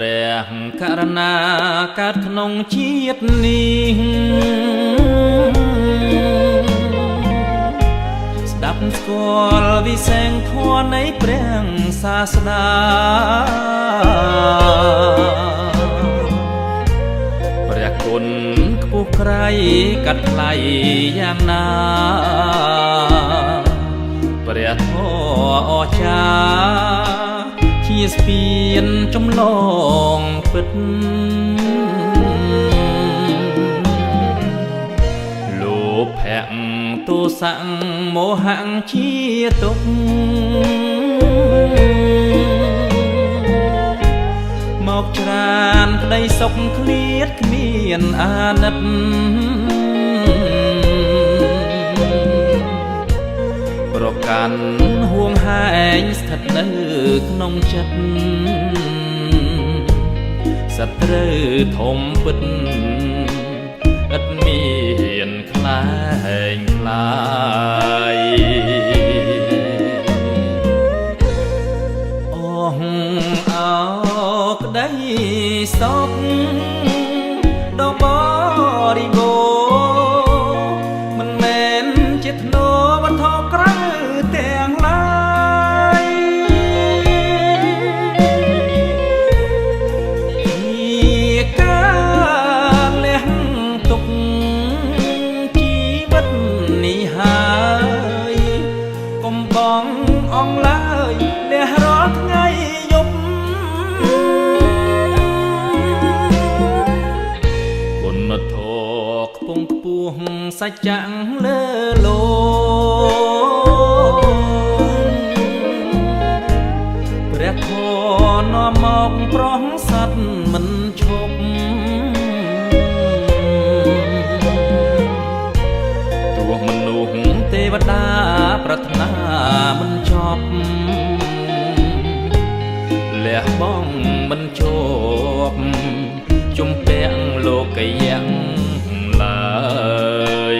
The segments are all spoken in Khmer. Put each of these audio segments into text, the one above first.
ព្រះករណាកើតក្នុងជាតិនេះស្ដាប់ស្គាល់វិសេងធម៌នៃព្រះសាស្តាព្រះគុណខ្ពស់ក្រៃកាត់ថ្លៃយ៉ាងណាព្រះធម៌អស្ចារ្យជាស្ពានចម្លងពិតលោភៈទោសៈមោហៈជាទុក្ខមកច្រានក្តីសុខឃ្លាតគ្មានអាណិតប្រកាន់ហួងហែងស្ថិតនៅក្នុងចិត្តសត្រូវធំពិតឥតមានខ្លែងខ្លាយអស់អោក្តីសុខដ៏បរិបូរណ៍មិនមែនជាធ្នូវត្ថុក្រៅទាំងឡាយជាការលះទុកជីវិតនេះហើយកុំបងអងឡើយលះរាល់ថ្ងៃយប់គុណធម៌ខ្ពង់ខ្ពស់សច្ចៈលើលោកព្រះធម៌នាំមកប្រោះសត្វមិនឈប់ទោះមនុស្សទេវតាប្រាថ្នាមិនចប់លះបង់មិនជាប់ជំពាក់លោកយ៉ាងឡើយ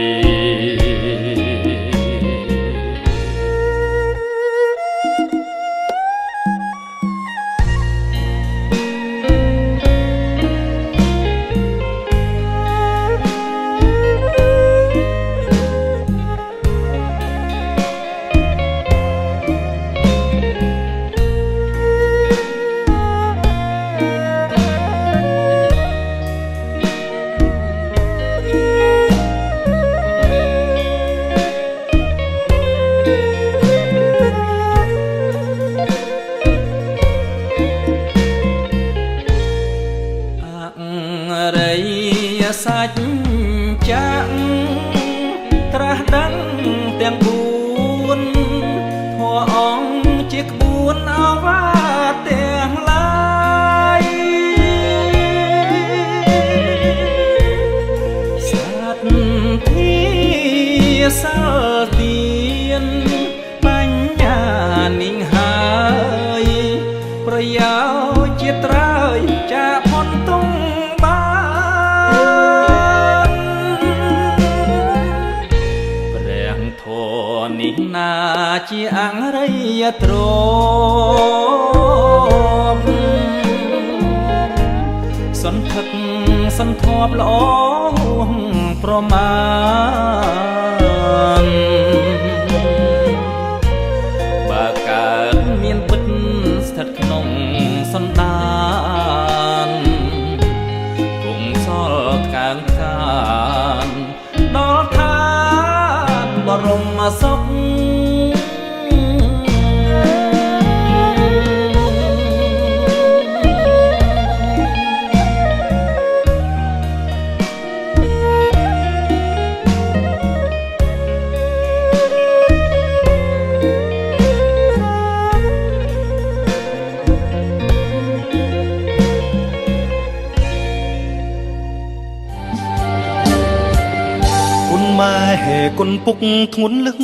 សាច់ចាក់ត្រាស់ដឹងទាំង4ធម៌អង្គជាក្បួនអវាទទាំងឡាយសត្វធាសាលទៀនបញ្ញានិងហើយប្រយោជន៍ជាត្រើយចាផុនទុំនេះណាជាអង្រិយទ្រពសន្ធឹកសន្ធាប់ល្អប្រមាណបើកើតមានពិតស្ថិតក្នុងសន្តានគង់សល់កាងខានដល់ឋានបរមសុខម៉ែគុណពុកធ្ងន់លឹង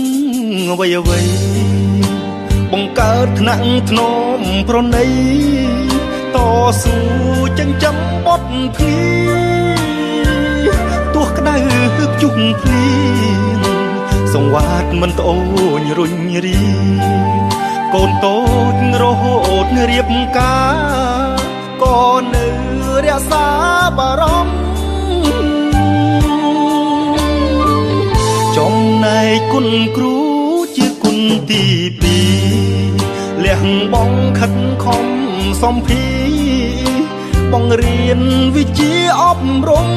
អ្វីអ្វីបង្កើតថ្នាក់ធ្នមប្រណីតស៊ូចិញ្ចឹមបុត្រភ្លីទោះក្តៅជុកភ្លីសង្វាតមិនត្អូញរុញរីកូនតូចរហូតរៀបការក៏នៅ ប់អារម្មណ៍ចំណែកគុណគ្រូជាគុណទីពីរលះបងខិតខំសំភីបងរៀនវិជ្ជាអប់រំ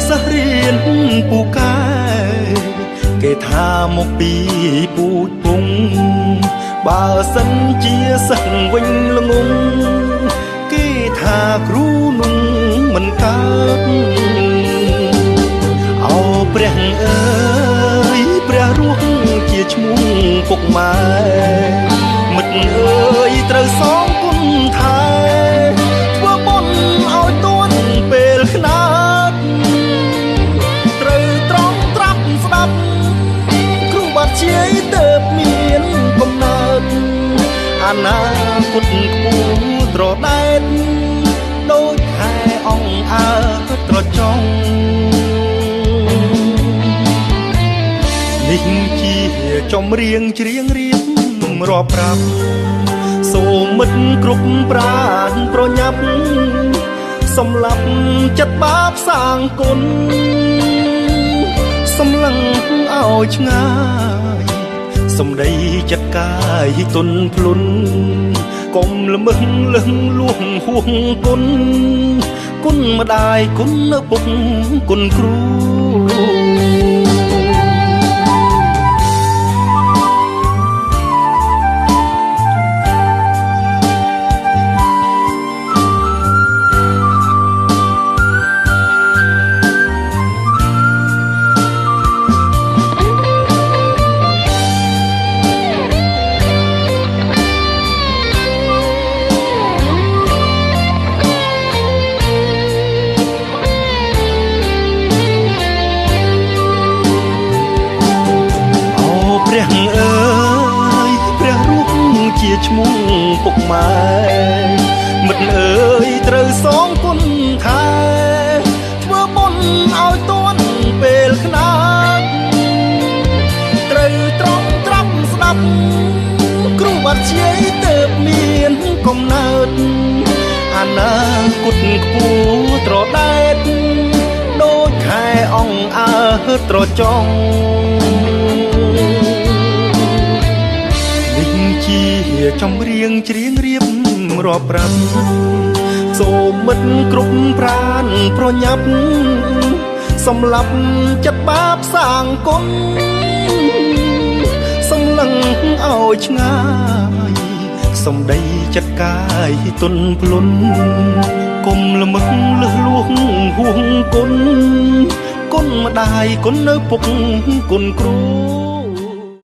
សិស្សរៀនពូកែគេថាមកពីពូជពងបើសិនជាសិស្សវិញល្ងងគេថាគ្រូនោះមិនកើតអោព្រះអើយព្រះរស់ជាឈ្មោះពុកម៉ែមិត្តអើយត្រូវសងគុណថែធ្វើបុណ្យឲ្យទួនពេលខ្នាតត្រូវត្រង់ត្រាប់ស្ដាប់គ្រូបាត់ជាយទៅមានកំណើតអនាគតខ្ពស់ត្រដែតដូចខែអង្អើត្រចង់នេះជាចម្រៀងច្រៀងរៀបរាប់ប្រាប់សូមមិត្តគ្រប់ប្រាណប្រញាប់សម្លាប់ចិត្តបាបសាងគុណសម្លឹងឲ្យឆ្ងាយសម្ដីចិត្តកាយទុនភ្លុនកុំល្មឹងលឹងលួងហួងគុណគុណម្ដាយគុណឪពុកគុណគ្រូព្រះអើយព្រះរូបជាឈ្មោះពុកម៉ែមិត្តអើយត្រូវសងគុណថែធ្វើបុណ្យឲ្យទួនពេលខ្នាតត្រូវត្រង់ត្រាប់ស្ដាប់គ្រូបាត់ជាយទៅមានកំណើតអនាគតខ្ពស់ត្រដែតដូចខែអង្អើត្រចង់ជាចម្រៀងច្រៀងរៀបរាប់ប្រាប់សូមមិត្តគ្រប់ប្រាណប្រញាប់សម្លាប់ចិត្តបាបសាងគុណសម្លឹងឲ្យឆ្ងាយសម្ដីចិត្តកាយទុនភ្លុនកុំល្មឹងលឺលួងហួងគុណគុណម្ដាយគុណឪពុកគុណគ្រូ